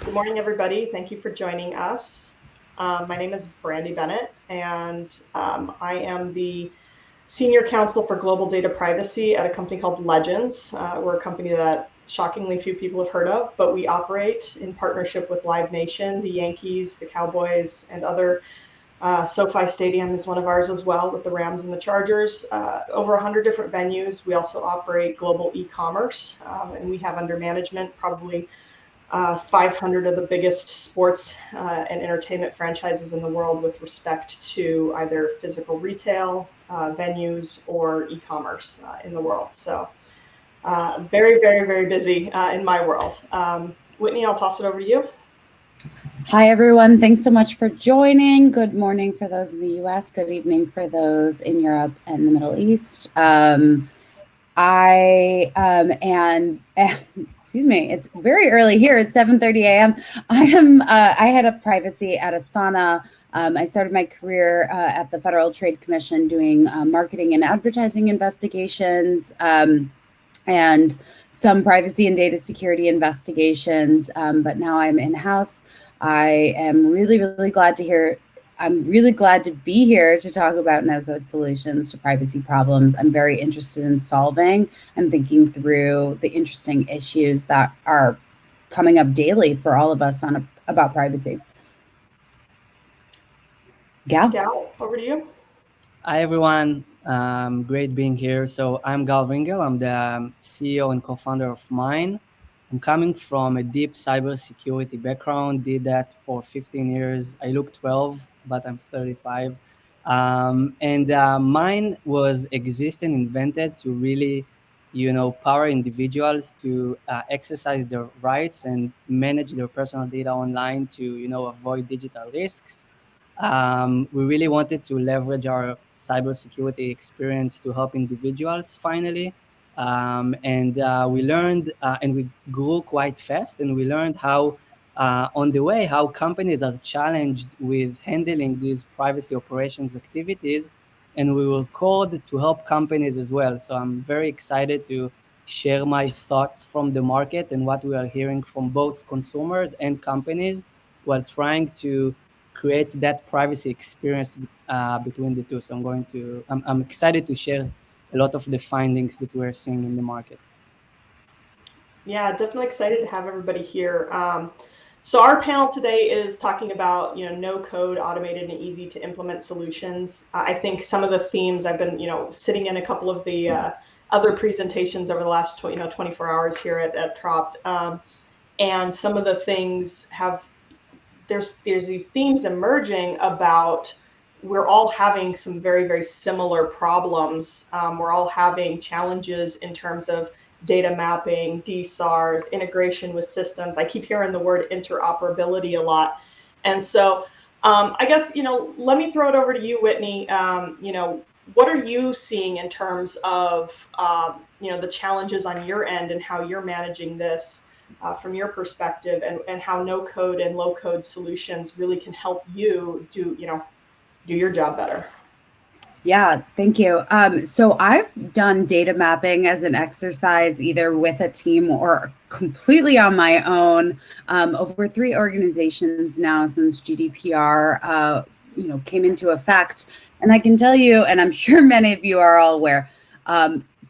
Good morning, everybody. Thank you for joining us. My name is Brandi Bennett, and I am the Senior Counsel for Global Data Privacy at a company called Legends. We're a company that shockingly few people have heard of, but we operate in partnership with Live Nation, the Yankees, the Cowboys, and other. SoFi Stadium is one of ours as well, with the Rams and the Chargers. Over 100 different venues. We also operate global e-commerce, and we have under management probably 500 of the biggest sports and entertainment franchises in the world with respect to either physical retail, venues, or e-commerce in the world. So very, very, very busy in my world. Whitney, I'll toss it over to you. Hi, everyone. Thanks so much for joining. Good morning for those in the US. Good evening for those in Europe and the Middle East. Excuse me, it's very early here. It's 7:30 a.m. I head up privacy at Asana. I started my career at the Federal Trade Commission doing marketing and advertising investigations and some privacy and data security investigations. But now I'm in-house. I am really, really glad to be here to talk about no-code solutions to privacy problems. I'm very interested in solving and thinking through the interesting issues that are coming up daily for all of us about privacy. Gal, over to you. Hi, everyone. Great being here. So I'm Ringel. I'm the CEO and co-founder of Mine. I'm coming from a deep cybersecurity background, did that for 15 years. I look 12, but I'm 35. Mine was existing, invented to really, power individuals to exercise their rights and manage their personal data online to, avoid digital risks. We really wanted to leverage our cybersecurity experience to help individuals finally. We learned and we grew quite fast, and we learned how on the way how companies are challenged with handling these privacy operations activities, and we were called to help companies as well. So I'm very excited to share my thoughts from the market and what we are hearing from both consumers and companies while trying to create that privacy experience between the two. So I'm excited to share a lot of the findings that we're seeing in the market. Yeah, definitely excited to have everybody here. So our panel today is talking about, no-code, automated and easy to implement solutions. I think some of the themes I've been, sitting in a couple of the other presentations over the last 24 hours here at TROPT, and some of the things there's these themes emerging about. We're all having some very, very similar problems. We're all having challenges in terms of data mapping, DSARs, integration with systems. I keep hearing the word interoperability a lot. And so I guess, let me throw it over to you, Whitney. What are you seeing in terms of, the challenges on your end and how you're managing this from your perspective, and how no-code and low-code solutions really can help you do your job better? Yeah, thank you. So I've done data mapping as an exercise, either with a team or completely on my own, over 3 organizations now since GDPR, came into effect. And I can tell you, and I'm sure many of you are all aware,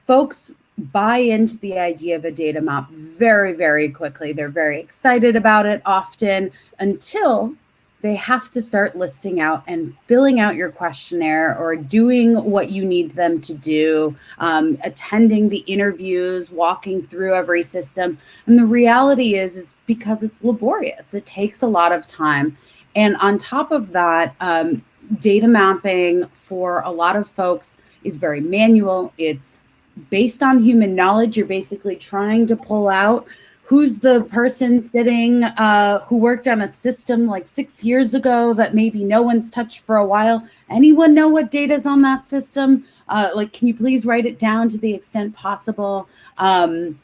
folks buy into the idea of a data map very, very quickly. They're very excited about it often until they have to start listing out and filling out your questionnaire or doing what you need them to do, attending the interviews, walking through every system. And the reality is because it's laborious. It takes a lot of time. And on top of that, data mapping for a lot of folks is very manual. It's based on human knowledge. You're basically trying to pull out who's the person sitting who worked on a system like 6 years ago that maybe no one's touched for a while. Anyone know what data is on that system? Can you please write it down to the extent possible? And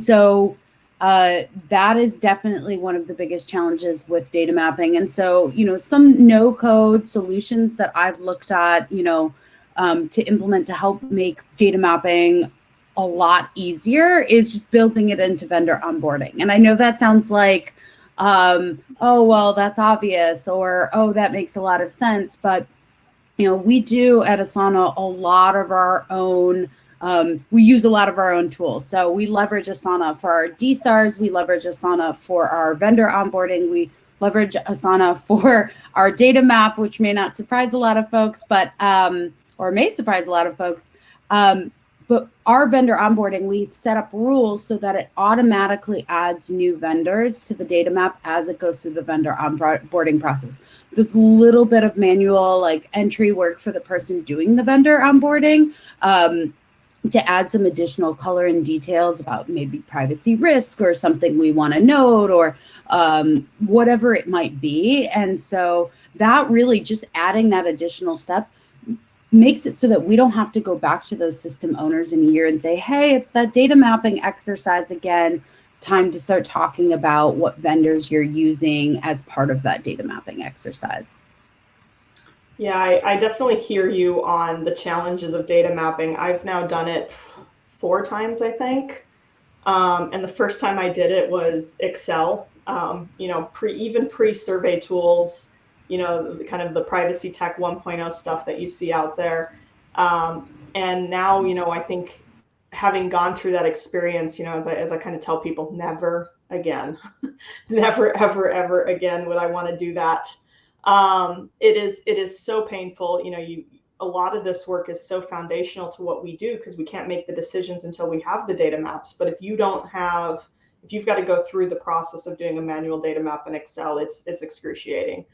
so that is definitely one of the biggest challenges with data mapping. And so, some no-code solutions that I've looked at, to implement to help make data mapping a lot easier is just building it into vendor onboarding. And I know that sounds like oh, well, that's obvious, or, oh, that makes a lot of sense. But, we do at Asana a lot of our own, we use a lot of our own tools. So we leverage Asana for our DSARs. We leverage Asana for our vendor onboarding. We leverage Asana for our data map, which may not surprise a lot of folks, but, or may surprise a lot of folks. But our vendor onboarding, we've set up rules so that it automatically adds new vendors to the data map as it goes through the vendor onboarding process. There's a little bit of manual entry work for the person doing the vendor onboarding to add some additional color and details about maybe privacy risk or something we want to note, or whatever it might be. And so that really, just adding that additional step makes it so that we don't have to go back to those system owners in a year and say, hey, it's that data mapping exercise again. Time to start talking about what vendors you're using as part of that data mapping exercise. Yeah, I definitely hear you on the challenges of data mapping. I've now done it 4 times, I think. And the first time I did it was Excel, even pre-survey tools, kind of the privacy tech 1.0 stuff that you see out there. And now, I think having gone through that experience, as I kind of tell people, never again, never, ever, ever again would I want to do that. It is so painful. A lot of this work is so foundational to what we do because we can't make the decisions until we have the data maps. But if you've got to go through the process of doing a manual data map in Excel, it's excruciating.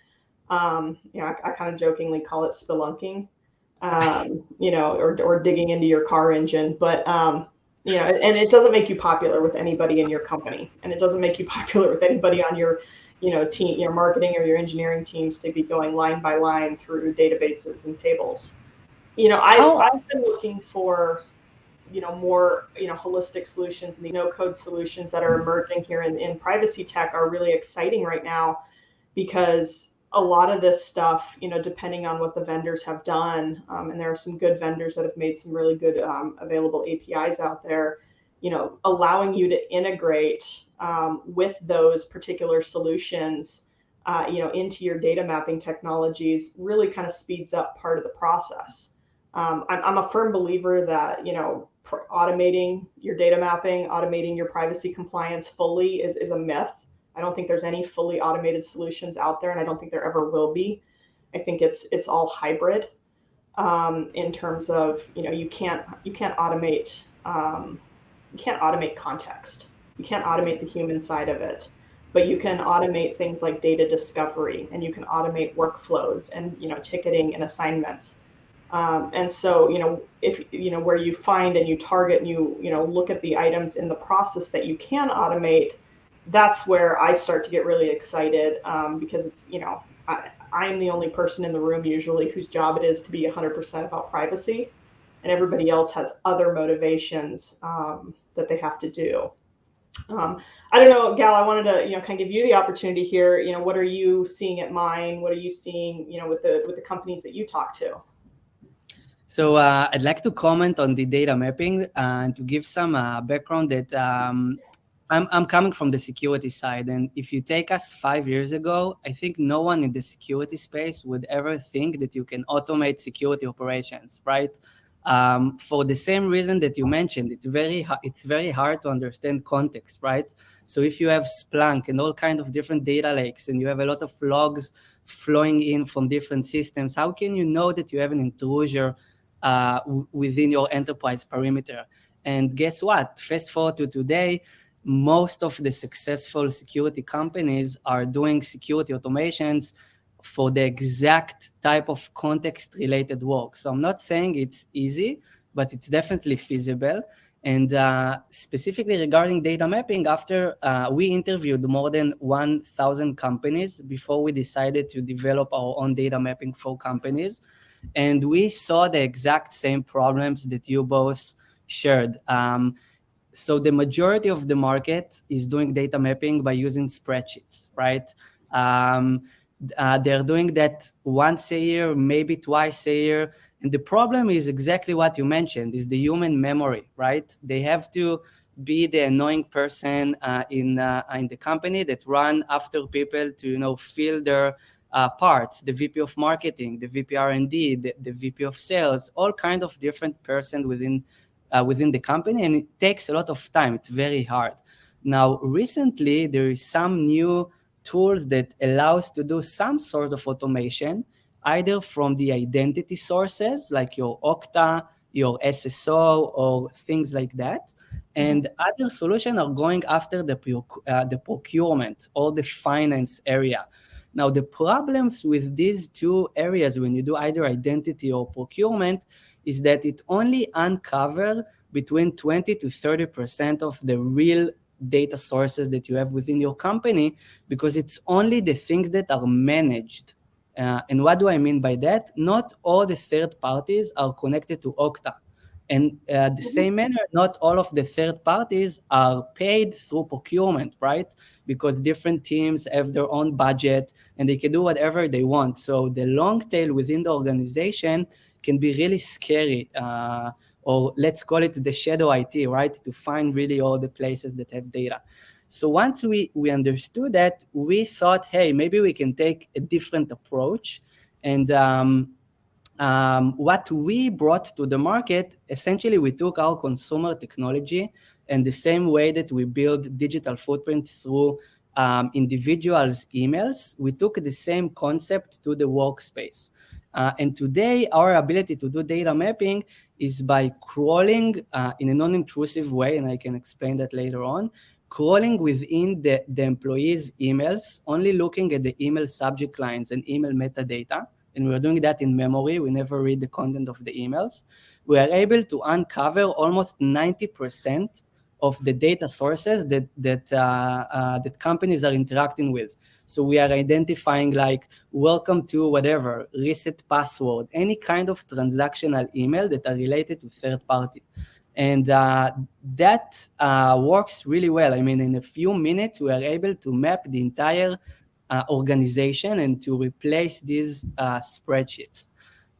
I kind of jokingly call it spelunking, or digging into your car engine. But, and it doesn't make you popular with anybody in your company. And it doesn't make you popular with anybody on your, team, your marketing or your engineering teams to be going line by line through databases and tables. I've been looking for, more, holistic solutions, and the no-code solutions that are emerging here in privacy tech are really exciting right now, because a lot of this stuff, depending on what the vendors have done, and there are some good vendors that have made some really good available APIs out there, allowing you to integrate with those particular solutions, into your data mapping technologies really kind of speeds up part of the process. I'm a firm believer that, automating your data mapping, automating your privacy compliance fully is a myth. I don't think there's any fully automated solutions out there, and I don't think there ever will be. I think it's all hybrid, in terms of, you can't automate context. You can't automate the human side of it, but you can automate things like data discovery, and you can automate workflows and ticketing and assignments. And so, if where you find and you target and you look at the items in the process that you can automate, that's where I start to get really excited, because it's, I'm the only person in the room usually whose job it is to be 100% about privacy, and everybody else has other motivations that they have to do. I don't know, Gal, I wanted to, kind of give you the opportunity here. What are you seeing at Mine? What are you seeing, with the companies that you talk to? So I'd like to comment on the data mapping and to give some background that I'm coming from the security side. And if you take us 5 years ago, I think no one in the security space would ever think that you can automate security operations, right? For the same reason that you mentioned, it's very hard to understand context, right? So if you have Splunk and all kinds of different data lakes, and you have a lot of logs flowing in from different systems, how can you know that you have an intrusion within your enterprise perimeter? And guess what? Fast forward to today, most of the successful security companies are doing security automations for the exact type of context-related work. So I'm not saying it's easy, but it's definitely feasible. And specifically regarding data mapping, after we interviewed more than 1,000 companies before we decided to develop our own data mapping for companies, and we saw the exact same problems that you both shared. So the majority of the market is doing data mapping by using spreadsheets, right? They're doing that once a year, maybe twice a year. And the problem is exactly what you mentioned, is the human memory, right? They have to be the annoying person in the company that run after people to, you know, fill their parts, the VP of marketing, the VP R&D, the VP of sales, all kind of different person within the company, and it takes a lot of time. It's very hard. Now, recently, there is some new tools that allows to do some sort of automation, either from the identity sources, like your Okta, your SSO, or things like that. And other solutions are going after the procurement or the finance area. Now, the problems with these two areas, when you do either identity or procurement, is that it only uncovers between 20 to 30% of the real data sources that you have within your company, because it's only the things that are managed. And what do I mean by that? Not all the third parties are connected to Okta. And the same manner, not all of the third parties are paid through procurement, right? Because different teams have their own budget and they can do whatever they want. So the long tail within the organization can be really scary, or let's call it the shadow IT, right? To find really all the places that have data. So once we understood that, we thought, hey, maybe we can take a different approach. And what we brought to the market, essentially, we took our consumer technology and the same way that we build digital footprint through individuals' emails, we took the same concept to the workspace. And today, our ability to do data mapping is by crawling in a non-intrusive way, and I can explain that later on, crawling within the employees' emails, only looking at the email subject lines and email metadata, and we're doing that in memory. We never read the content of the emails. We are able to uncover almost 90% of the data sources that companies are interacting with. So we are identifying like, welcome to whatever, reset password, any kind of transactional email that are related to third party. And that works really well. I mean, in a few minutes, we are able to map the entire organization and to replace these spreadsheets.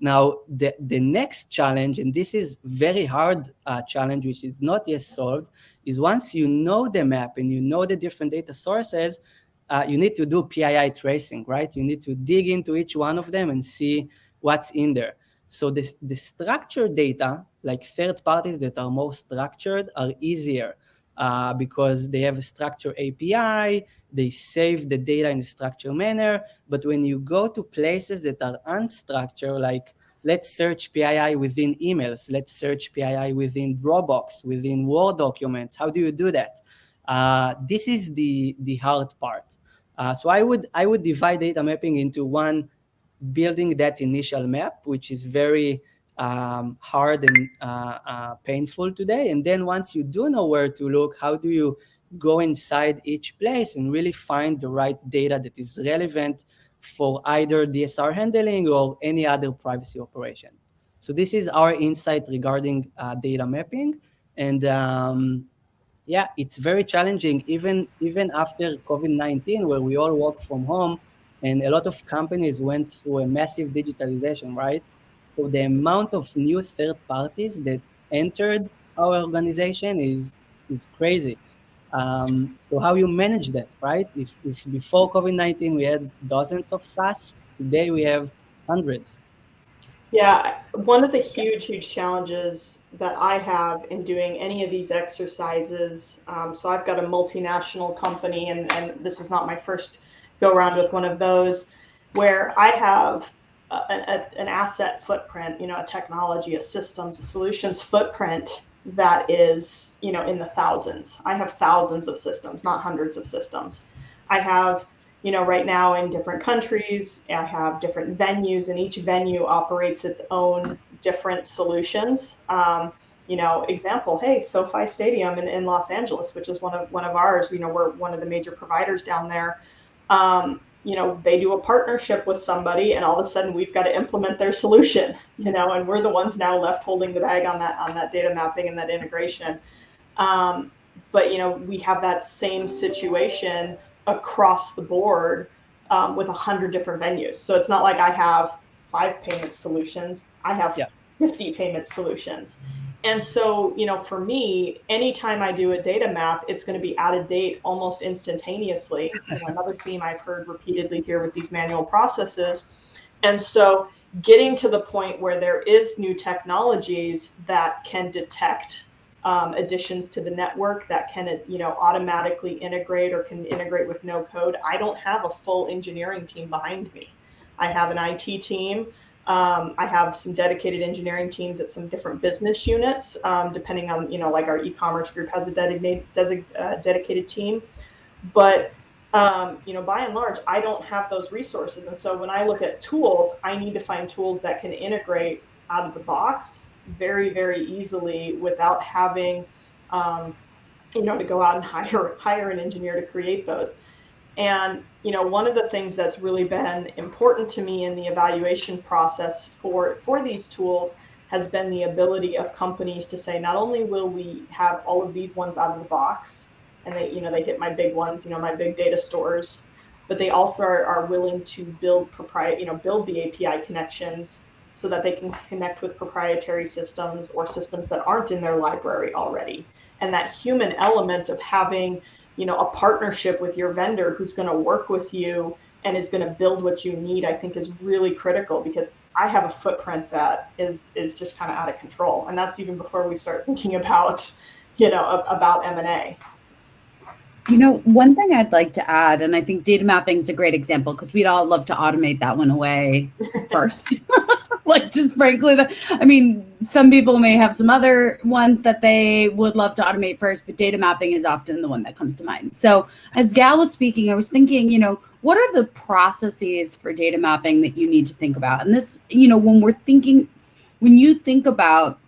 Now, the next challenge, and this is very hard challenge, which is not yet solved, is once you know the map and you know the different data sources, you need to do PII tracing, right? You need to dig into each one of them and see what's in there. So the structured data, like third parties that are more structured, are easier because they have a structured API, they save the data in a structured manner. But when you go to places that are unstructured, like let's search PII within emails, let's search PII within Dropbox, within Word documents, how do you do that? This is the hard part. So I would divide data mapping into one, building that initial map, which is very hard and painful today. And then once you do know where to look, how do you go inside each place and really find the right data that is relevant for either DSR handling or any other privacy operation? So this is our insight regarding data mapping. And yeah, it's very challenging, even after COVID-19, where we all work from home, and a lot of companies went through a massive digitalization, right? So the amount of new third parties that entered our organization is crazy. So how you manage that, right? If before COVID-19 we had dozens of SaaS, today we have hundreds. Yeah, one of the huge challenges that I have in doing any of these exercises, so I've got a multinational company, and this is not my first go around with one of those, where I have an asset footprint, a technology, a systems, a solutions footprint that is, in the thousands. I have thousands of systems, not hundreds of systems. I have right now in different countries, I have different venues, and each venue operates its own different solutions. Example, hey, SoFi Stadium in Los Angeles, which is one of ours, we're one of the major providers down there. They do a partnership with somebody, and all of a sudden we've got to implement their solution, and we're the ones now left holding the bag on that data mapping and that integration. But we have that same situation across the board with 100 different venues. So it's not like I have 5 payment solutions. I have 50 payment solutions. And so, for me, anytime I do a data map, it's going to be out of date almost instantaneously. Another theme I've heard repeatedly here with these manual processes. And so getting to the point where there is new technologies that can detect additions to the network, that can, automatically integrate or can integrate with no code. I don't have a full engineering team behind me. I have an IT team. I have some dedicated engineering teams at some different business units, depending on, like our e-commerce group has a dedicated team. But, by and large, I don't have those resources. And so when I look at tools, I need to find tools that can integrate out of the box very, very easily without having, to go out and hire an engineer to create those. And, one of the things that's really been important to me in the evaluation process for these tools has been the ability of companies to say, not only will we have all of these ones out of the box, and they hit my big ones, my big data stores, but they also are willing to build the API connections so that they can connect with proprietary systems or systems that aren't in their library already. And that human element of having a partnership with your vendor who's going to work with you and is going to build what you need, I think is really critical, because I have a footprint that is just kind of out of control. And that's even before we start thinking about, about M&A. One thing I'd like to add, and I think data mapping is a great example because we'd all love to automate that one away first. Just frankly, some people may have some other ones that they would love to automate first, but data mapping is often the one that comes to mind. So as Gal was speaking, I was thinking, what are the processes for data mapping that you need to think about? And this, when you think about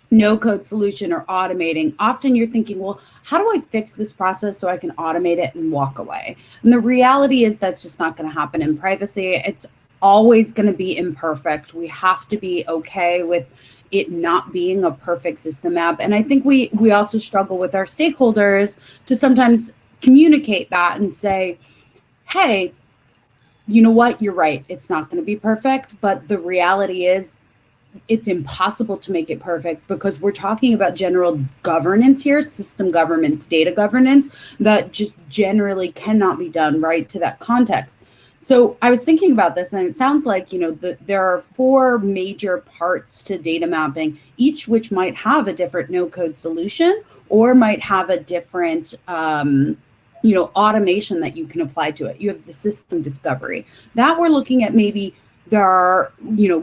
no code solution or automating, often you're thinking, well, how do I fix this process so I can automate it and walk away? And the reality is that's just not going to happen in privacy. It's always going to be imperfect. We have to be okay with it not being a perfect system map. And I think we also struggle with our stakeholders to sometimes communicate that and say, hey, you know what, you're right. It's not going to be perfect. But the reality is it's impossible to make it perfect because we're talking about general governance here, system governance, data governance, that just generally cannot be done right to that context. So I was thinking about this, and it sounds like, there are 4 major parts to data mapping, each which might have a different no-code solution or might have a different, automation that you can apply to it. You have the system discovery. That we're looking at maybe there are,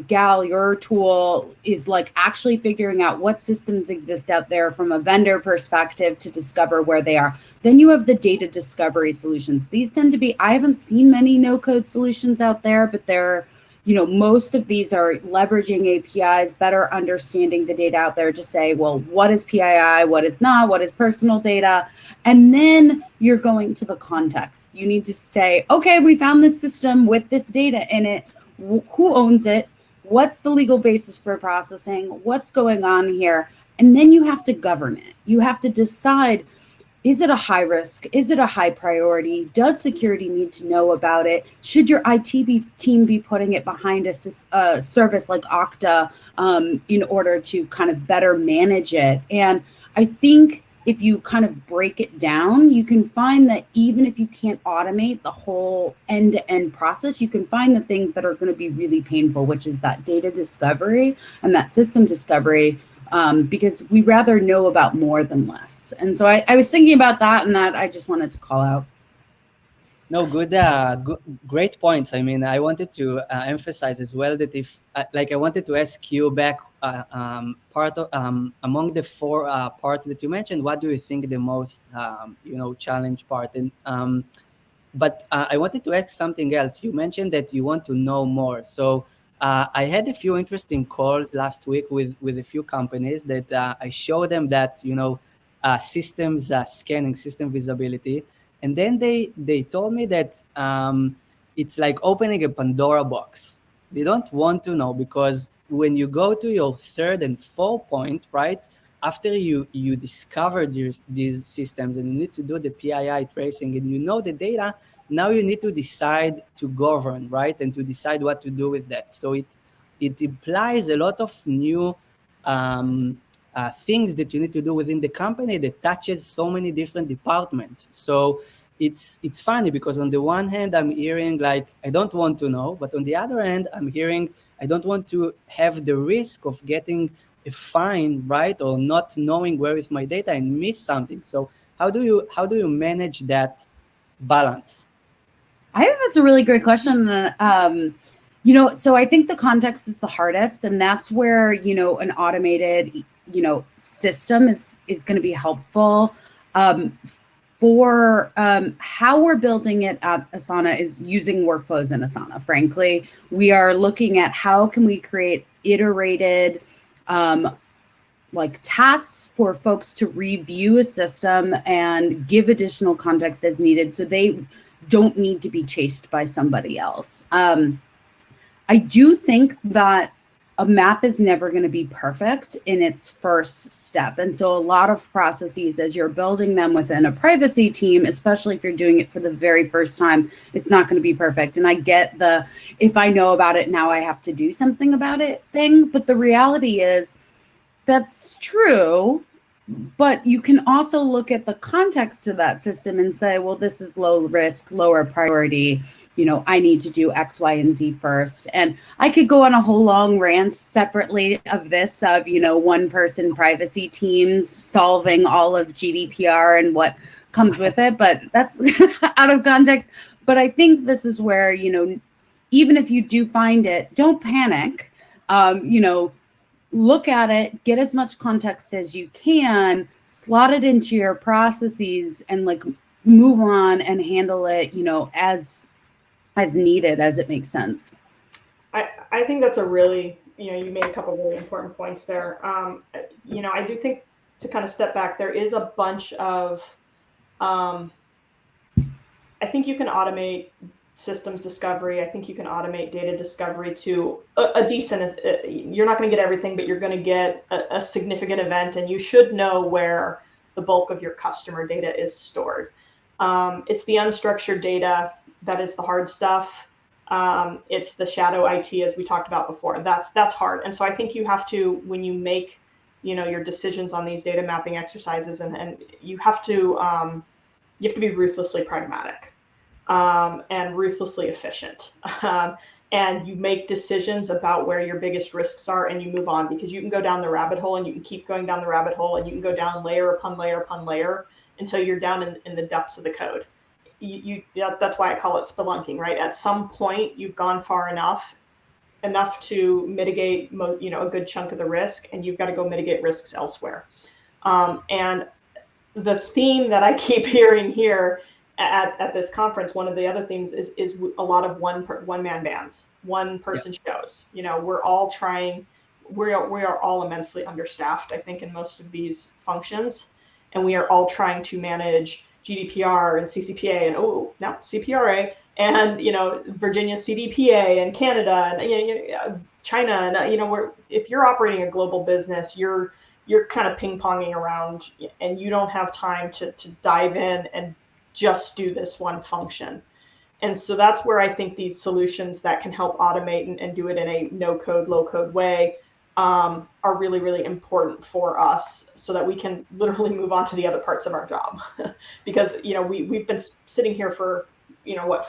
Gal, your tool is like actually figuring out what systems exist out there from a vendor perspective to discover where they are. Then you have the data discovery solutions. These tend to be, I haven't seen many no code solutions out there, but they're, most of these are leveraging APIs, better understanding the data out there to say, well, what is PII, what is not, what is personal data? And then you're going to the context. You need to say, okay, we found this system with this data in it. Who owns it? What's the legal basis for processing? What's going on here? And then you have to govern it. You have to decide, is it a high risk? Is it a high priority? Does security need to know about it? Should your IT team be putting it behind a service like Okta in order to kind of better manage it? And I think if you kind of break it down, you can find that even if you can't automate the whole end-to-end process, you can find the things that are going to be really painful, which is that data discovery and that system discovery, because we rather know about more than less. And so I was thinking about that, and that I just wanted to call out. No, great points. I wanted to emphasize as well that if, I wanted to ask you back, part of among the 4 parts that you mentioned, what do you think the most, challenge part? And but I wanted to ask something else. You mentioned that you want to know more. So I had a few interesting calls last week with a few companies that I showed them that, systems scanning, system visibility. And then they told me that it's like opening a Pandora box. They don't want to know, because when you go to your 3rd and 4th point, right, after you discover these systems and you need to do the PII tracing and you know the data, now you need to decide to govern, right, and to decide what to do with that. So it implies a lot of new things that you need to do within the company that touches so many different departments. So it's funny because on the one hand, I'm hearing like, I don't want to know, but on the other hand, I'm hearing, I don't want to have the risk of getting a fine, right? Or not knowing where is my data and miss something. So how do you manage that balance? I think that's a really great question. So I think the context is the hardest, and that's where, an automated, system is going to be helpful. For how we're building it at Asana is using workflows in Asana. Frankly, we are looking at how can we create iterated like tasks for folks to review a system and give additional context as needed, so they don't need to be chased by somebody else. I do think that a map is never going to be perfect in its first step. And so a lot of processes, as you're building them within a privacy team, especially if you're doing it for the very first time, it's not going to be perfect. And I get the, if I know about it now, I have to do something about it thing. But the reality is that's true. But you can also look at the context of that system and say, well, this is low risk, lower priority. I need to do X, Y, and Z first. And I could go on a whole long rant separately of this, of, one person privacy teams solving all of GDPR and what comes with it, but that's out of context. But I think this is where, even if you do find it, don't panic, look at it, get as much context as you can, slot it into your processes, and like move on and handle it, as needed, as it makes sense. I think that's a really, you made a couple of really important points there. I do think, to kind of step back, there is a bunch of, I think you can automate systems discovery. I think you can automate data discovery to a decent, you're not going to get everything, but you're going to get a significant event, and you should know where the bulk of your customer data is stored. It's the unstructured data that is the hard stuff. It's the shadow IT, as we talked about before. That's hard. And so I think you have to, when you make, your decisions on these data mapping exercises, and you have to be ruthlessly pragmatic and ruthlessly efficient. And you make decisions about where your biggest risks are, and you move on, because you can go down the rabbit hole, and you can keep going down the rabbit hole, and you can go down layer upon layer upon layer until you're down in the depths of the code. That's why I call it spelunking, right? At some point, you've gone far enough to mitigate, a good chunk of the risk, and you've got to go mitigate risks elsewhere. And the theme that I keep hearing here at this conference, one of the other themes is a lot of one-man bands, one person shows. We're all trying. We are all immensely understaffed, I think, in most of these functions, and we are all trying to manage GDPR and CCPA and CPRA and Virginia CDPA and Canada and China, and if you're operating a global business, you're kind of ping-ponging around, and you don't have time to dive in and just do this one function. And so that's where I think these solutions that can help automate and do it in a no-code, low-code way are really, really important for us, so that we can literally move on to the other parts of our job. Because, we've been sitting here for,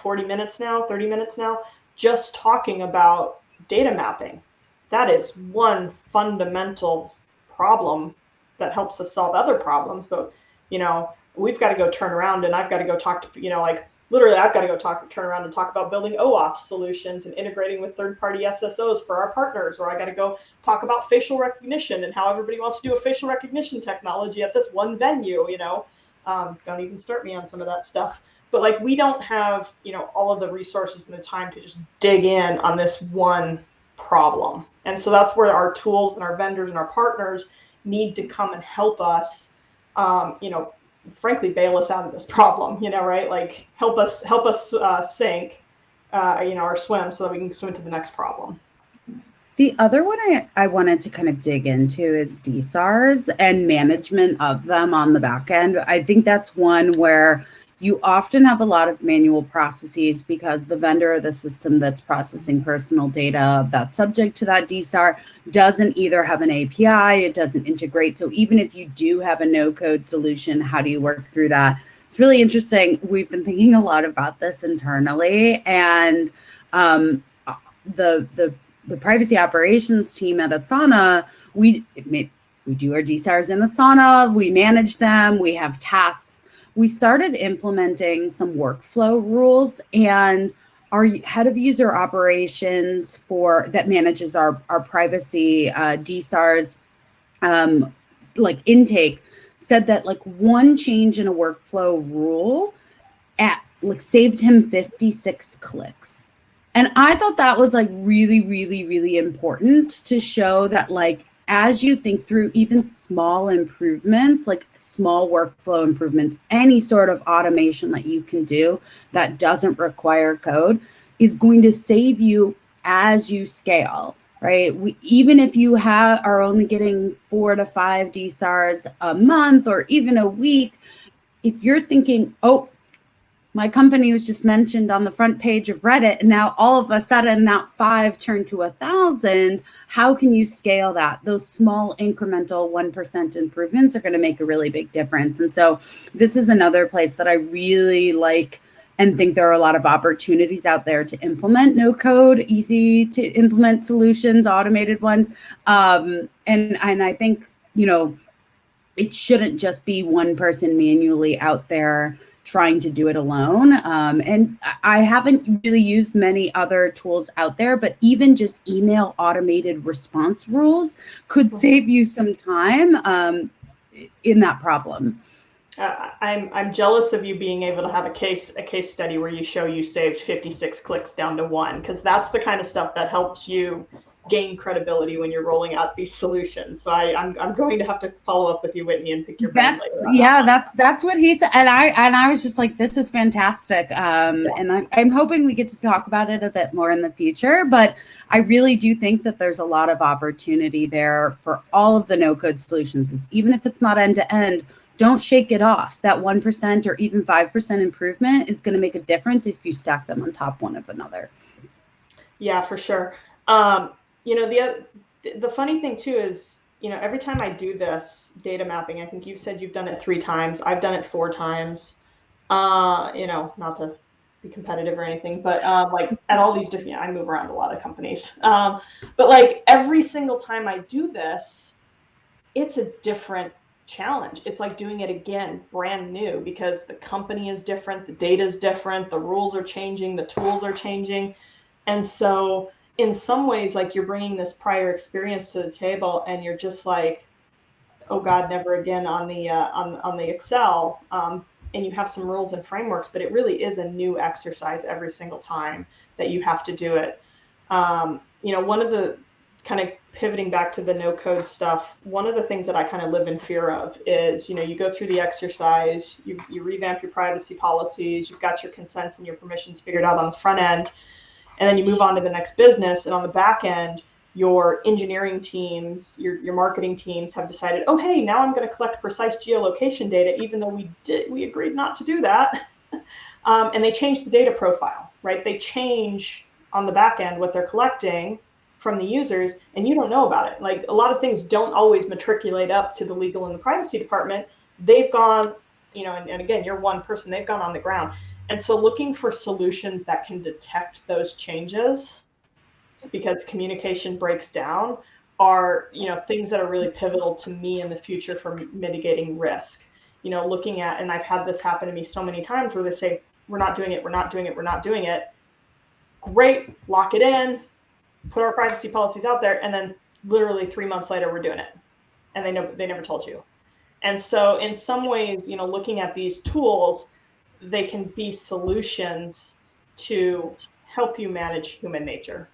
40 minutes now, 30 minutes now, just talking about data mapping. That is one fundamental problem that helps us solve other problems. But, we've got to go turn around, and I've got to go talk to, literally, I've got to go turn around and talk about building OAuth solutions and integrating with third-party SSOs for our partners. Or I got to go talk about facial recognition and how everybody wants to do a facial recognition technology at this one venue. Don't even start me on some of that stuff. But we don't have, all of the resources and the time to just dig in on this one problem. And so that's where our tools and our vendors and our partners need to come and help us, frankly, bail us out of this problem, right? Help us sink, or swim, so that we can swim to the next problem. The other one I wanted to kind of dig into is DSARs and management of them on the back end. I think that's one where, you often have a lot of manual processes because the vendor or the system that's processing personal data that's subject to that DSAR doesn't either have an API, it doesn't integrate. So even if you do have a no-code solution, how do you work through that? It's really interesting. We've been thinking a lot about this internally, and the privacy operations team at Asana, we do our DSARs in Asana, we manage them, we have tasks. We started implementing some workflow rules, and our head of user operations that manages our privacy DSARs like intake said that like one change in a workflow rule saved him 56 clicks. And I thought that was like really, really, really important to show that like, as you think through even small improvements, like small workflow improvements, any sort of automation that you can do that doesn't require code is going to save you as you scale, right? Even if you are only getting 4 to 5 DSARs a month or even a week, if you're thinking, oh, my company was just mentioned on the front page of Reddit, and now all of a sudden that 5 turned to 1,000. How can you scale that? Those small incremental 1% improvements are going to make a really big difference. And so this is another place that I really like and think there are a lot of opportunities out there to implement no code, easy to implement solutions, automated ones. And I think, it shouldn't just be one person manually out there trying to do it alone. And I haven't really used many other tools out there, but even just email automated response rules could save you some time in that problem. I'm jealous of you being able to have a case study where you show you saved 56 clicks down to 1, because that's the kind of stuff that helps you gain credibility when you're rolling out these solutions. So I'm going to have to follow up with you, Whitney, and pick your brain later. That's what he said, and I was just like, this is fantastic. And I'm hoping we get to talk about it a bit more in the future. But I really do think that there's a lot of opportunity there for all of the no-code solutions. Even if it's not end to end, don't shake it off. That 1% or even 5% improvement is going to make a difference if you stack them on top one of another. Yeah, for sure. The funny thing too is, every time I do this data mapping, I think you've said you've done it 3 times. I've done it 4 times. Not to be competitive or anything, but like at all these different, I move around a lot of companies. But like every single time I do this, it's a different challenge. It's like doing it again, brand new, because the company is different, the data is different, the rules are changing, the tools are changing. And so in some ways, like you're bringing this prior experience to the table, and you're just like, oh God, never again on the Excel. And you have some rules and frameworks, but it really is a new exercise every single time that you have to do it. One of the kind of pivoting back to the no code stuff, one of the things that I kind of live in fear of is, you go through the exercise, you revamp your privacy policies, you've got your consents and your permissions figured out on the front end. And then you move on to the next business, and on the back end, your engineering teams, your marketing teams have decided, oh, hey, now I'm going to collect precise geolocation data, even though we agreed not to do that. And they change the data profile, right? They change on the back end what they're collecting from the users, and you don't know about it. Like a lot of things don't always matriculate up to the legal and the privacy department. They've gone, and again, you're one person, they've gone on the ground. And so looking for solutions that can detect those changes, because communication breaks down, are, things that are really pivotal to me in the future for mitigating risk. Looking at, and I've had this happen to me so many times where they say, we're not doing it, we're not doing it, we're not doing it. Great, lock it in, put our privacy policies out there, and then literally 3 months later, we're doing it. And they never told you. And so in some ways, looking at these tools, they can be solutions to help you manage human nature,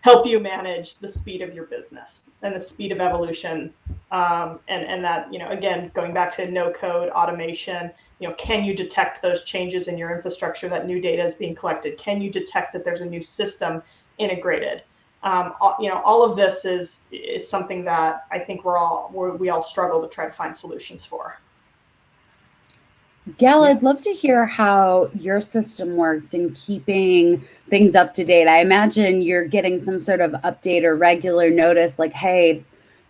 help you manage the speed of your business and the speed of evolution. And that, again, going back to no code automation, can you detect those changes in your infrastructure, that new data is being collected? Can you detect that there's a new system integrated? All of this is something that I think we all struggle to try to find solutions for. Gail, Yeah. I'd love to hear how your system works in keeping things up to date. I imagine you're getting some sort of update or regular notice like, hey,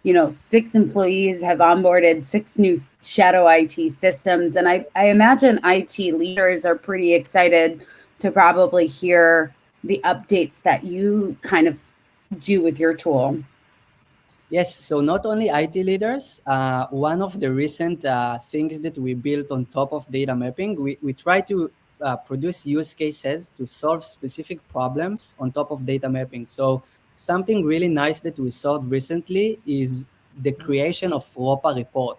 6 employees have onboarded 6 new shadow IT systems. And I imagine IT leaders are pretty excited to probably hear the updates that you kind of do with your tool. Yes, so not only IT leaders, one of the recent things that we built on top of data mapping, we try to produce use cases to solve specific problems on top of data mapping. So something really nice that we solved recently is the creation of ROPA report.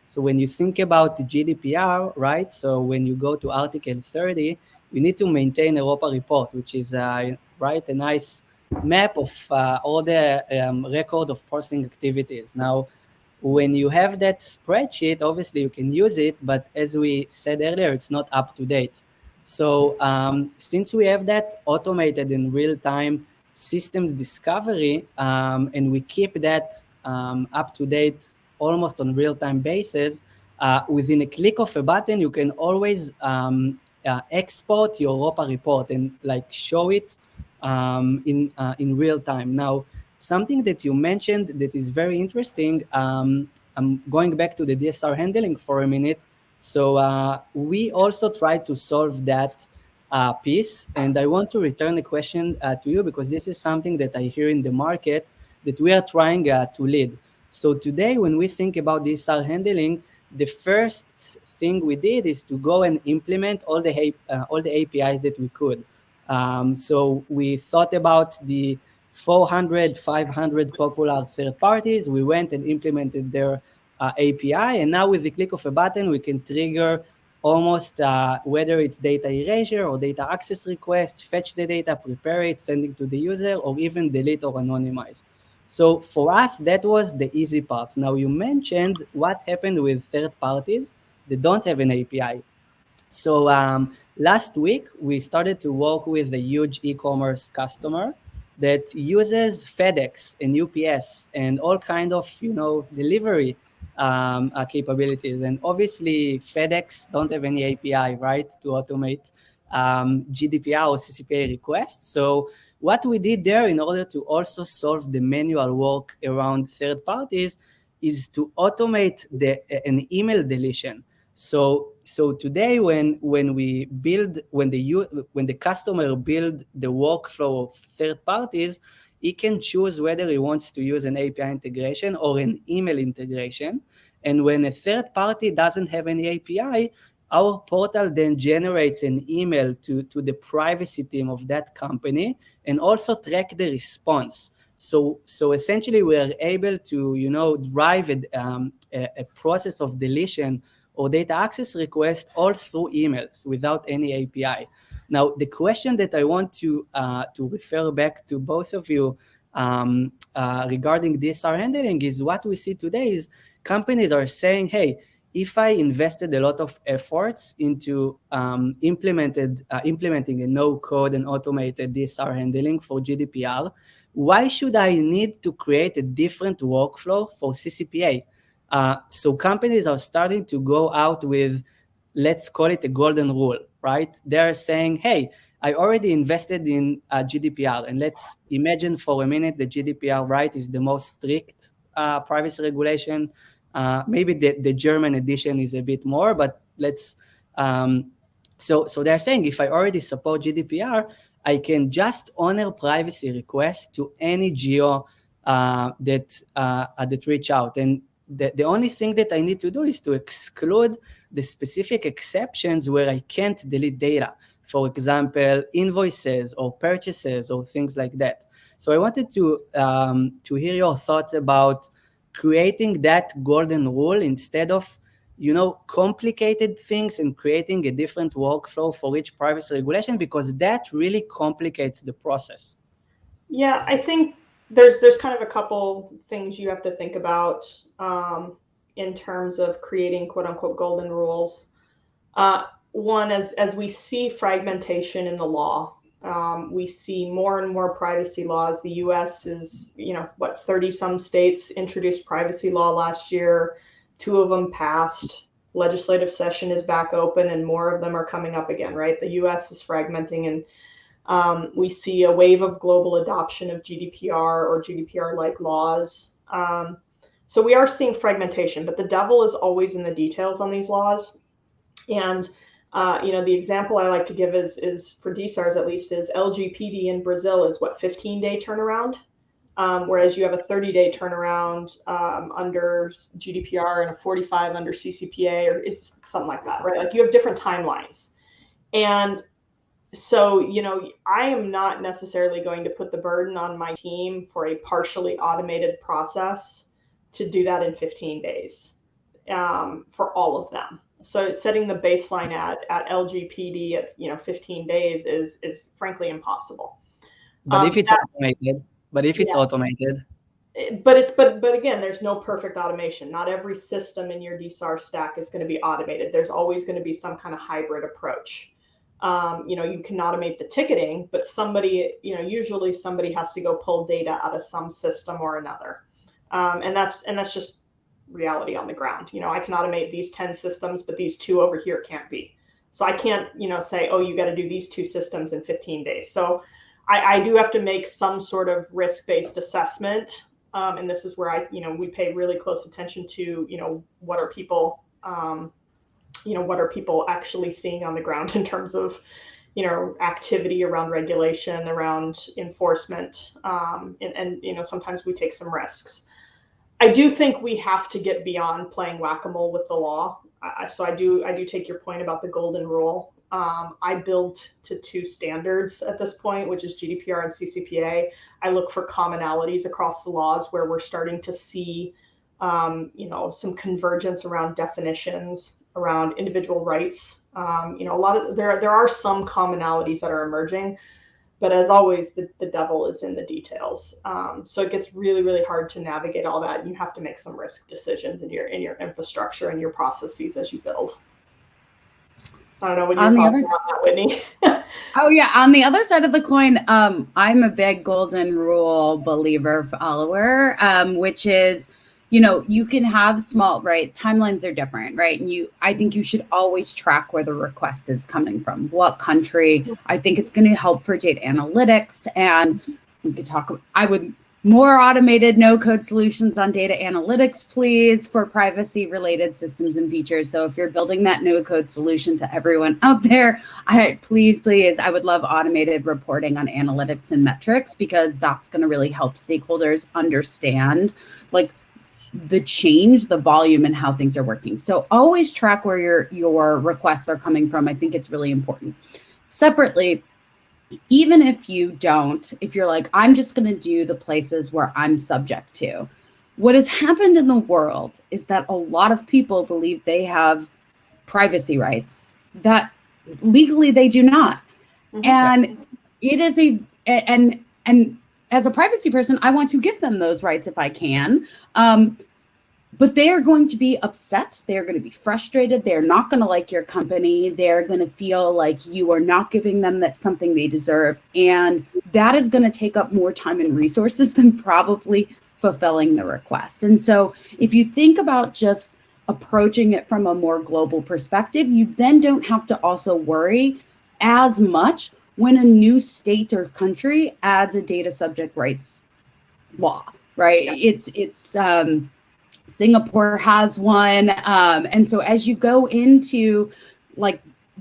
So when you think about the GDPR, right? So when you go to Article 30, you need to maintain a ROPA report, which is right, a nice map of all the record of processing activities. Now, when you have that spreadsheet, obviously you can use it, but as we said earlier, it's not up to date. So since we have that automated in real-time systems discovery, and we keep that up to date almost on real-time basis, within a click of a button, you can always export your ROPA report and like show it in real time. Now, something that you mentioned that is very interesting. I'm going back to the DSR handling for a minute. So we also try to solve that piece, and I want to return the question to you because this is something that I hear in the market that we are trying to lead. So today, when we think about DSR handling, the first thing we did is to go and implement all the APIs that we could. So we thought about the 400, 500 popular third parties. We went and implemented their API, and now with the click of a button, we can trigger almost whether it's data erasure or data access request, fetch the data, prepare it, send it to the user, or even delete or anonymize. So for us, that was the easy part. Now you mentioned what happened with third parties that don't have an API. So last week, we started to work with a huge e-commerce customer that uses FedEx and UPS and all kind of, delivery capabilities. And obviously, FedEx don't have any API, right, to automate GDPR or CCPA requests. So what we did there in order to also solve the manual work around third parties is to automate an email deletion. So today, when the customer build the workflow of third parties, he can choose whether he wants to use an API integration or an email integration. And when a third party doesn't have any API, our portal then generates an email to the privacy team of that company and also track the response. So essentially, we are able to drive a process of deletion or data access request all through emails without any API. Now, the question that I want to refer back to both of you regarding DSR handling is what we see today is companies are saying, hey, if I invested a lot of efforts into implementing a no-code and automated DSR handling for GDPR, why should I need to create a different workflow for CCPA? So companies are starting to go out with, let's call it a golden rule, right? They're saying, hey, I already invested in GDPR, and let's imagine for a minute the GDPR, right, is the most strict privacy regulation. Maybe the German edition is a bit more, but let's. So they're saying if I already support GDPR, I can just honor privacy requests to any geo that reach out, and the only thing that I need to do is to exclude the specific exceptions where I can't delete data. For example, invoices or purchases or things like that. So I wanted to hear your thoughts about creating that golden rule instead of complicated things and creating a different workflow for each privacy regulation, because that really complicates the process. Yeah, I think there's kind of a couple things you have to think about in terms of creating quote unquote golden rules. One, as we see fragmentation in the law, we see more and more privacy laws. The U.S. is, 30 some states introduced privacy law last year. 2 of them passed. legislative session is back open and more of them are coming up again, right? The US is fragmenting, and we see a wave of global adoption of GDPR or GDPR-like laws. So we are seeing fragmentation, but the devil is always in the details on these laws. And the example I like to give is for DSARs at least, is LGPD in Brazil is what, 15-day turnaround, whereas you have a 30-day turnaround under GDPR and a 45 under CCPA, or it's something like that, right? Like you have different timelines. And so, I am not necessarily going to put the burden on my team for a partially automated process to do that in 15 days for all of them. So setting the baseline at LGPD at 15 days is frankly impossible. But if it's automated, but again, there's no perfect automation. Not every system in your DSAR stack is going to be automated. There's always going to be some kind of hybrid approach. You can automate the ticketing, but usually somebody has to go pull data out of some system or another. And that's just reality on the ground. I can automate these 10 systems, but these 2 over here can't be. So I can't, say, oh, you got to do these 2 systems in 15 days. So I do have to make some sort of risk-based assessment. And this is where we pay really close attention to, what are people, what are people actually seeing on the ground in terms of, activity around regulation, around enforcement. And sometimes we take some risks. I do think we have to get beyond playing whack-a-mole with the law. So I do take your point about the golden rule. I build to 2 standards at this point, which is GDPR and CCPA. I look for commonalities across the laws where we're starting to see, some convergence around definitions, around individual rights. There are some commonalities that are emerging. But as always, the devil is in the details. So it gets really, really hard to navigate all that. You have to make some risk decisions in your infrastructure and your processes as you build. I don't know what your thoughts are on that, Whitney. Oh yeah, on the other side of the coin, I'm a big golden rule believer, follower, which is, you can have small, right? Timelines are different, right? And I think you should always track where the request is coming from, what country. I think it's going to help for data analytics. And we could I would more automated no-code solutions on data analytics, please, for privacy-related systems and features. So if you're building that no-code solution to everyone out there, please, I would love automated reporting on analytics and metrics, because that's going to really help stakeholders understand, the change, the volume, and how things are working. So always track where your requests are coming from. I think it's really important. Separately, even if you're like, I'm just going to do the places where I'm subject to. What has happened in the world is that a lot of people believe they have privacy rights that legally they do not. Mm-hmm. And it is and as a privacy person, I want to give them those rights if I can. But they are going to be upset. They're going to be frustrated. They're not going to like your company. They're going to feel like you are not giving them something they deserve. And that is going to take up more time and resources than probably fulfilling the request. And so if you think about just approaching it from a more global perspective, you then don't have to also worry as much when a new state or country adds a data subject rights law, right? Yeah. It's Singapore has one. And so as you go into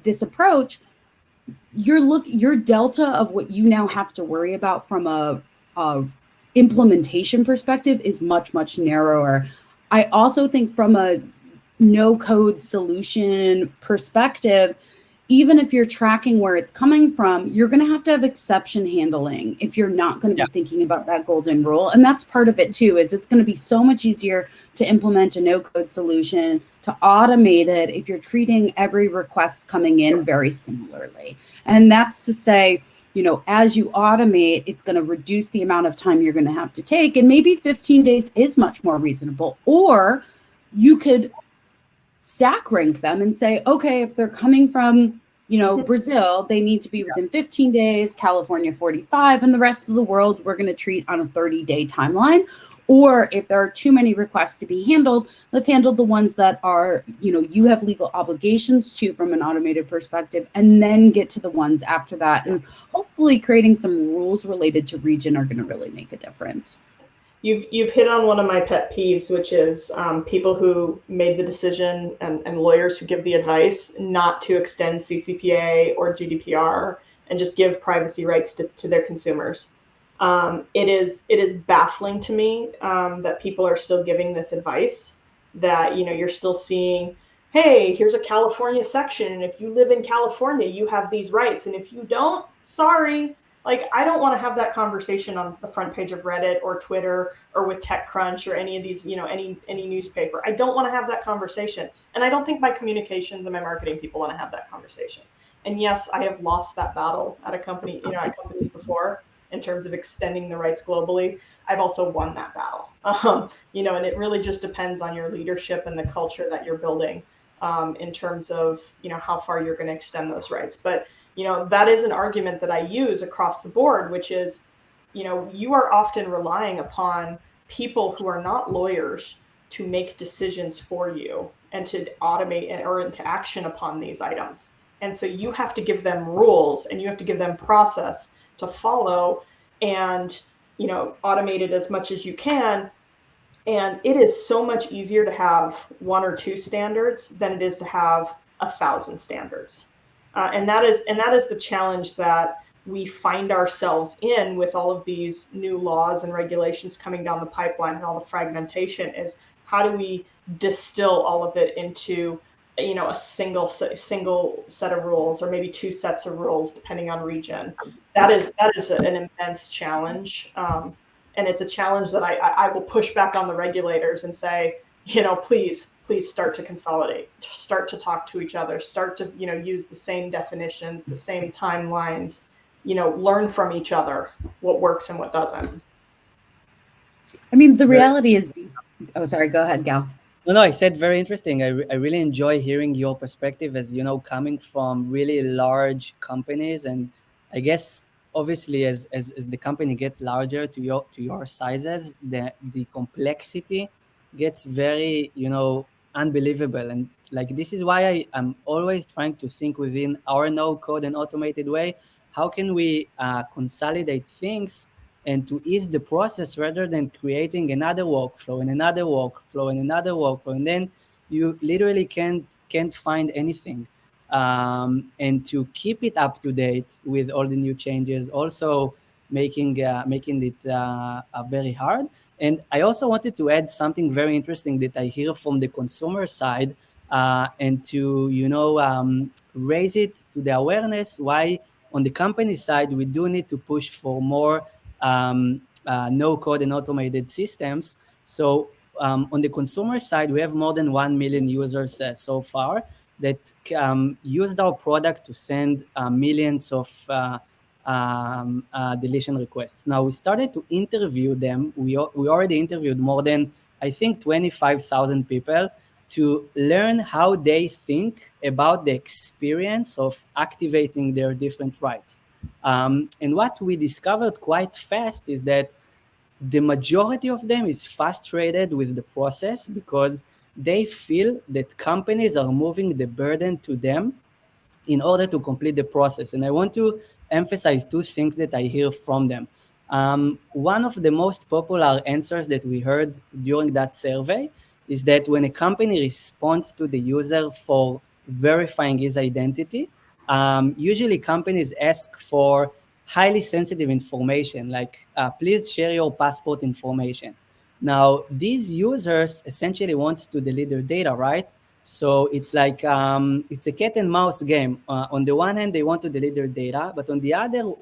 this approach, your delta of what you now have to worry about from a implementation perspective is much, much narrower. I also think from a no code solution perspective, even if you're tracking where it's coming from, you're going to have exception handling if you're not going to be thinking about that golden rule. And that's part of it too, is it's going to be so much easier to implement a no code solution, to automate it if you're treating every request coming in very similarly. And that's to say, as you automate, it's going to reduce the amount of time you're going to have to take. And maybe 15 days is much more reasonable. Or you could stack rank them and say, okay, if they're coming from, Brazil, they need to be within 15 days, California 45, and the rest of the world we're going to treat on a 30-day timeline. Or if there are too many requests to be handled, let's handle the ones that are, you have legal obligations to from an automated perspective, and then get to the ones after that. And hopefully creating some rules related to region are going to really make a difference. You've hit on one of my pet peeves, which is people who made the decision and lawyers who give the advice not to extend CCPA or GDPR and just give privacy rights to their consumers. It is baffling to me that people are still giving this advice, that you're still seeing, hey, here's a California section, and if you live in California, you have these rights, and if you don't, sorry. Like, I don't want to have that conversation on the front page of Reddit or Twitter or with TechCrunch or any of these, any newspaper. I don't want to have that conversation. And I don't think my communications and my marketing people want to have that conversation. And yes, I have lost that battle at a company, at companies before in terms of extending the rights globally. I've also won that battle. And it really just depends on your leadership and the culture that you're building in terms of, how far you're going to extend those rights. But that is an argument that I use across the board, which is, you are often relying upon people who are not lawyers to make decisions for you and to automate or into action upon these items. And so you have to give them rules and you have to give them process to follow and, automate it as much as you can. And it is so much easier to have 1 or 2 standards than it is to have 1,000 standards. And that is the challenge that we find ourselves in with all of these new laws and regulations coming down the pipeline and all the fragmentation, is how do we distill all of it into, a single set of rules, or maybe 2 sets of rules, depending on region. That is an immense challenge. And it's a challenge that I will push back on the regulators and say, please start to consolidate, start to talk to each other, start to, use the same definitions, the same timelines, learn from each other what works and what doesn't. I mean, the reality is, oh, sorry, go ahead, Gal. No, I said very interesting. I really enjoy hearing your perspective as, coming from really large companies. And I guess, obviously, as the company gets larger to your sizes, the complexity gets very, unbelievable. And like, this is why I'm always trying to think within our no code and automated way. How can we consolidate things and to ease the process rather than creating another workflow and another workflow and another workflow, and then you literally can't find anything. And to keep it up to date with all the new changes, also making it very hard. And I also wanted to add something very interesting that I hear from the consumer side, and to raise it to the awareness why on the company side we do need to push for more no code and automated systems. So on the consumer side, we have more than 1 million users so far that used our product to send millions of deletion requests. Now we started to interview them. We already interviewed more than, I think, 25,000 people to learn how they think about the experience of activating their different rights. And what we discovered quite fast is that the majority of them is frustrated with the process because they feel that companies are moving the burden to them in order to complete the process. And I want to emphasize 2 things that I hear from them. One of the most popular answers that we heard during that survey is that when a company responds to the user for verifying his identity, usually companies ask for highly sensitive information, like please share your passport information. Now, these users essentially want to delete their data, right? So it's like it's a cat and mouse game. On the one hand, they want to delete their data, but on the other,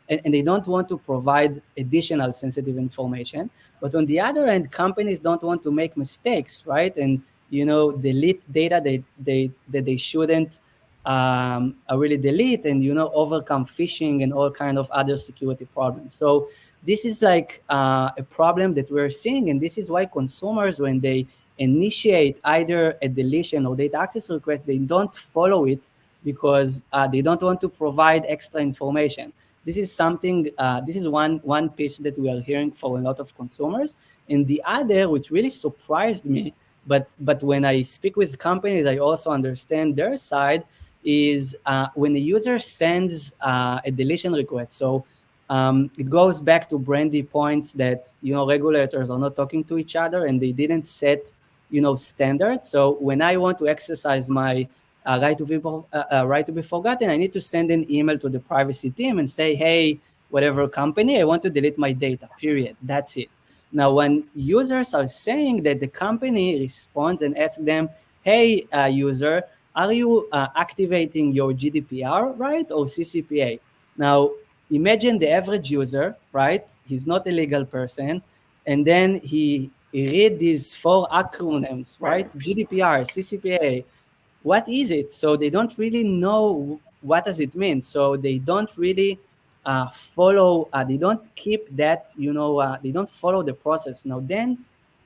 and they don't want to provide additional sensitive information. But on the other hand, companies don't want to make mistakes, right? And delete data that they shouldn't really delete, and overcome phishing and all kind of other security problems. So this is like a problem that we're seeing, and this is why consumers, when they initiate either a deletion or data access request, they don't follow it because they don't want to provide extra information. this is something, this is one piece that we are hearing from a lot of consumers. And the other, which really surprised me, but when I speak with companies, I also understand their side, is when the user sends a deletion request. So it goes back to Brandi points that, regulators are not talking to each other and they didn't set, standards. So when I want to exercise my right to be forgotten, I need to send an email to the privacy team and say, hey, whatever company, I want to delete my data, period. That's it. Now, when users are saying that, the company responds and asks them, hey, user, are you activating your GDPR right or CCPA? Now, imagine the average user, right? He's not a legal person. And then he read these 4 acronyms, right? GDPR, CCPA. What is it? So they don't really know what does it mean. So they don't really follow, they don't keep that, they don't follow the process. Now then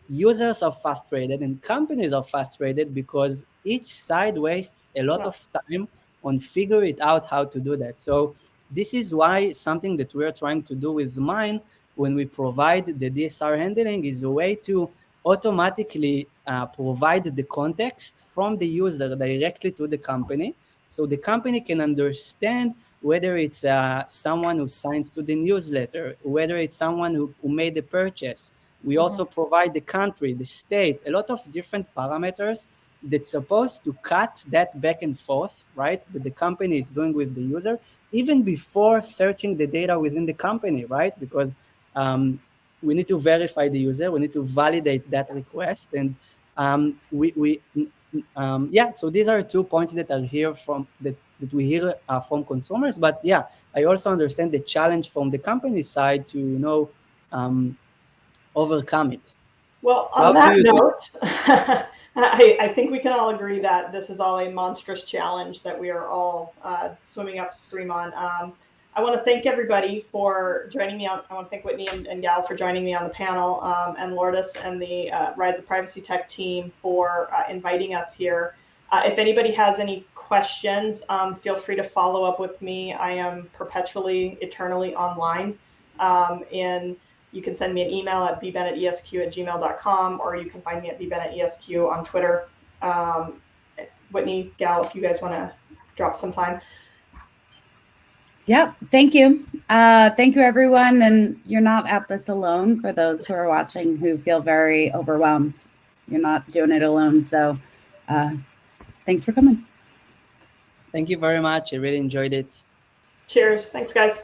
users are frustrated and companies are frustrated because each side wastes a lot of time on figuring it out how to do that. So this is why something that we're trying to do with mine when we provide the DSR handling is a way to automatically provide the context from the user directly to the company, so the company can understand whether it's someone who signs to the newsletter, whether it's someone who made the purchase. We also provide the country, the state, a lot of different parameters that's supposed to cut that back and forth, right, that the company is doing with the user, even before searching the data within the company, right? Because we need to verify the user, we need to validate that request, and so these are 2 points that are here from that we hear from consumers. But yeah, I also understand the challenge from the company side to overcome it. Well, so on that note, I think we can all agree that this is all a monstrous challenge that we are all swimming upstream on. I want to thank everybody for joining me on. I want to thank Whitney and Gal for joining me on the panel, and Lourdes and the Rise of Privacy Tech team for inviting us here. If anybody has any questions, feel free to follow up with me. I am perpetually, eternally online. And you can send me an email at bbennettesq@gmail.com, or you can find me at bbennettesq on Twitter. Whitney, Gal, if you guys want to drop some time. Yep. Thank you. Thank you, everyone. And you're not at this alone. For those who are watching who feel very overwhelmed, you're not doing it alone. So thanks for coming. Thank you very much. I really enjoyed it. Cheers. Thanks, guys.